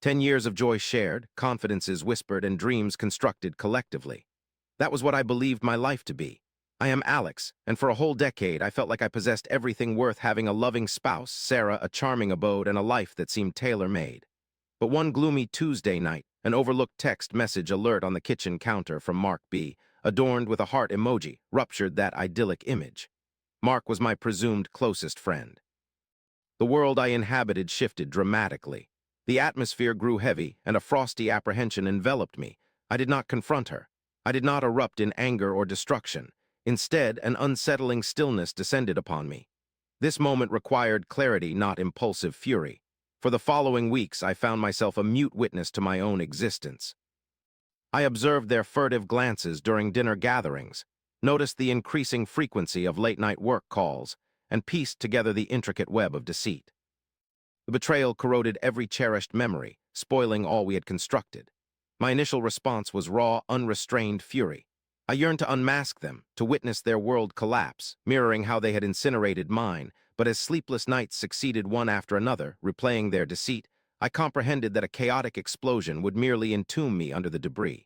10 years of joy shared, confidences whispered, and dreams constructed collectively. That was what I believed my life to be. I am Alex, and for a whole decade I felt like I possessed everything worth having: a loving spouse, Sarah, a charming abode, and a life that seemed tailor-made. But one gloomy Tuesday night, an overlooked text message alert on the kitchen counter from Mark B., adorned with a heart emoji, ruptured that idyllic image. Mark was my presumed closest friend. The world I inhabited shifted dramatically. The atmosphere grew heavy, and a frosty apprehension enveloped me. I did not confront her. I did not erupt in anger or destruction. Instead, an unsettling stillness descended upon me. This moment required clarity, not impulsive fury. For the following weeks, I found myself a mute witness to my own existence. I observed their furtive glances during dinner gatherings, noticed the increasing frequency of late-night work calls, and pieced together the intricate web of deceit. The betrayal corroded every cherished memory, spoiling all we had constructed. My initial response was raw, unrestrained fury. I yearned to unmask them, to witness their world collapse, mirroring how they had incinerated mine. But as sleepless nights succeeded one after another, replaying their deceit, I comprehended that a chaotic explosion would merely entomb me under the debris.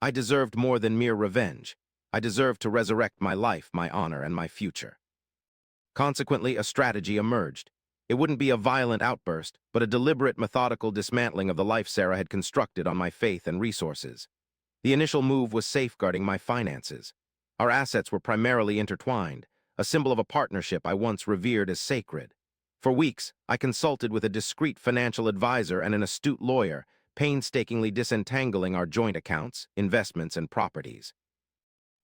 I deserved more than mere revenge. I deserved to resurrect my life, my honor, and my future. Consequently, a strategy emerged. It wouldn't be a violent outburst, but a deliberate, methodical dismantling of the life Sarah had constructed on my faith and resources. The initial move was safeguarding my finances. Our assets were primarily intertwined, a symbol of a partnership I once revered as sacred. For weeks, I consulted with a discreet financial advisor and an astute lawyer, painstakingly disentangling our joint accounts, investments, and properties.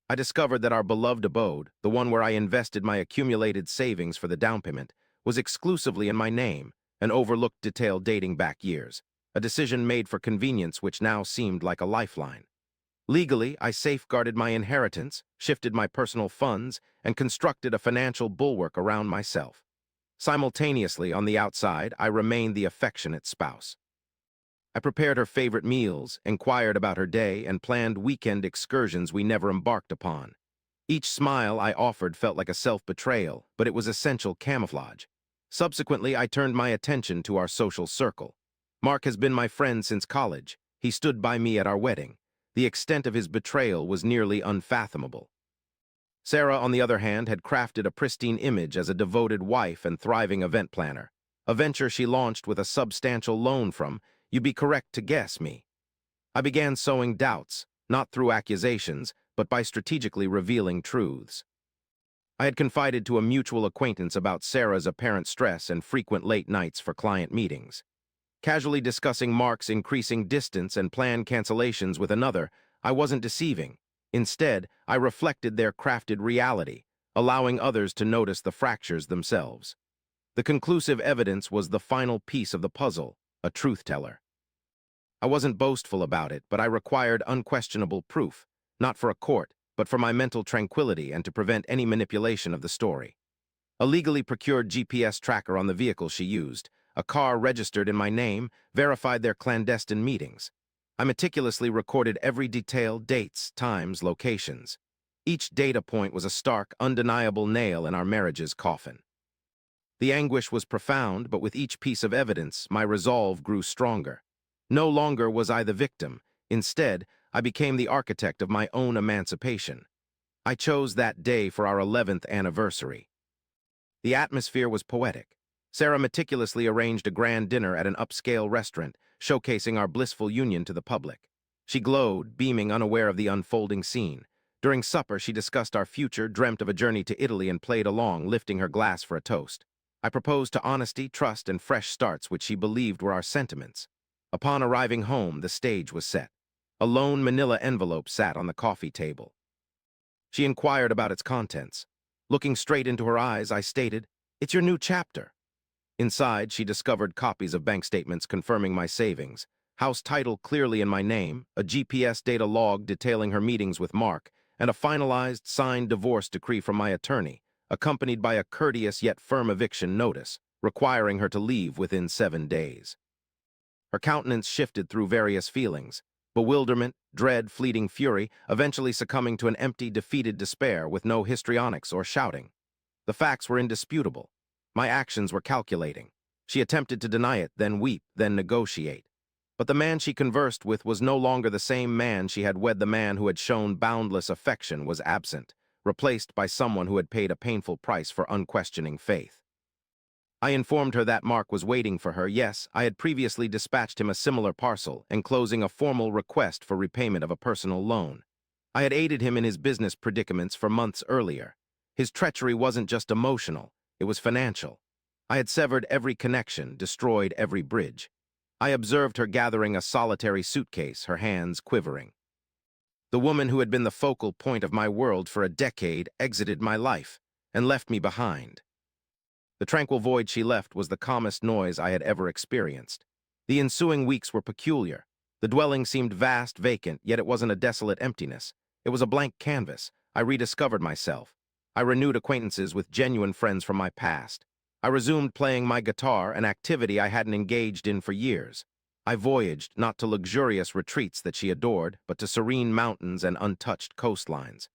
I discovered that our beloved abode, the one where I invested my accumulated savings for the down payment, was exclusively in my name, an overlooked detail dating back years, a decision made for convenience which now seemed like a lifeline. Legally, I safeguarded my inheritance, shifted my personal funds, and constructed a financial bulwark around myself. Simultaneously, on the outside, I remained the affectionate spouse. I prepared her favorite meals, inquired about her day, and planned weekend excursions we never embarked upon. Each smile I offered felt like a self-betrayal, but it was essential camouflage. Subsequently, I turned my attention to our social circle. Mark has been my friend since college. He stood by me at our wedding. The extent of his betrayal was nearly unfathomable. Sarah, on the other hand, had crafted a pristine image as a devoted wife and thriving event planner, a venture she launched with a substantial loan from, you'd be correct to guess, me. I began sowing doubts, not through accusations, but by strategically revealing truths. I had confided to a mutual acquaintance about Sarah's apparent stress and frequent late nights for client meetings. Casually discussing Mark's increasing distance and planned cancellations with another, I wasn't deceiving. Instead, I reflected their crafted reality, allowing others to notice the fractures themselves. The conclusive evidence was the final piece of the puzzle, a truth-teller. I wasn't boastful about it, but I required unquestionable proof, not for a court, but for my mental tranquility and to prevent any manipulation of the story. A legally procured GPS tracker on the vehicle she used, a car registered in my name, verified their clandestine meetings. I meticulously recorded every detail: dates, times, locations. Each data point was a stark, undeniable nail in our marriage's coffin. The anguish was profound, but with each piece of evidence, my resolve grew stronger. No longer was I the victim. Instead, I became the architect of my own emancipation. I chose that day for our 11th anniversary. The atmosphere was poetic. Sarah meticulously arranged a grand dinner at an upscale restaurant, showcasing our blissful union to the public. She glowed, beaming, unaware of the unfolding scene. During supper, she discussed our future, dreamt of a journey to Italy, and played along, lifting her glass for a toast. I proposed to honesty, trust, and fresh starts, which she believed were our sentiments. Upon arriving home, the stage was set. A lone manila envelope sat on the coffee table. She inquired about its contents. Looking straight into her eyes, I stated, "It's your new chapter." Inside, she discovered copies of bank statements confirming my savings, house title clearly in my name, a GPS data log detailing her meetings with Mark, and a finalized, signed divorce decree from my attorney, accompanied by a courteous yet firm eviction notice, requiring her to leave within 7 days. Her countenance shifted through various feelings: bewilderment, dread, fleeting fury, eventually succumbing to an empty, defeated despair with no histrionics or shouting. The facts were indisputable. My actions were calculating. She attempted to deny it, then weep, then negotiate. But the man she conversed with was no longer the same man she had wed. The man who had shown boundless affection was absent, replaced by someone who had paid a painful price for unquestioning faith. I informed her that Mark was waiting for her. Yes, I had previously dispatched him a similar parcel, enclosing a formal request for repayment of a personal loan. I had aided him in his business predicaments for months earlier. His treachery wasn't just emotional, it was financial. I had severed every connection, destroyed every bridge. I observed her gathering a solitary suitcase, her hands quivering. The woman who had been the focal point of my world for a decade exited my life and left me behind. The tranquil void she left was the calmest noise I had ever experienced. The ensuing weeks were peculiar. The dwelling seemed vast, vacant, yet it wasn't a desolate emptiness. It was a blank canvas. I rediscovered myself. I renewed acquaintances with genuine friends from my past. I resumed playing my guitar, an activity I hadn't engaged in for years. I voyaged not to luxurious retreats that she adored, but to serene mountains and untouched coastlines.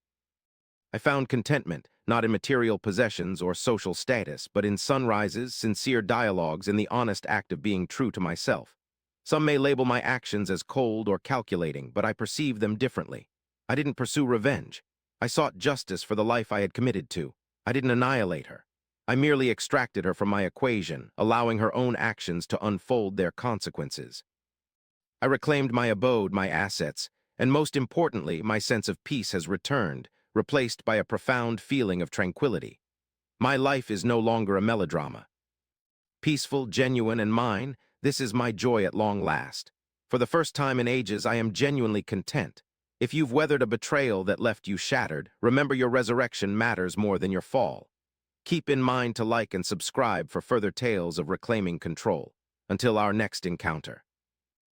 I found contentment, not in material possessions or social status, but in sunrises, sincere dialogues, in the honest act of being true to myself. Some may label my actions as cold or calculating, but I perceive them differently. I didn't pursue revenge. I sought justice for the life I had committed to. I didn't annihilate her. I merely extracted her from my equation, allowing her own actions to unfold their consequences. I reclaimed my abode, my assets, and most importantly, my sense of peace has returned, replaced by a profound feeling of tranquility. My life is no longer a melodrama. Peaceful, genuine, and mine, this is my joy at long last. For the first time in ages, I am genuinely content. If you've weathered a betrayal that left you shattered, remember your resurrection matters more than your fall. Keep in mind to like and subscribe for further tales of reclaiming control. Until our next encounter.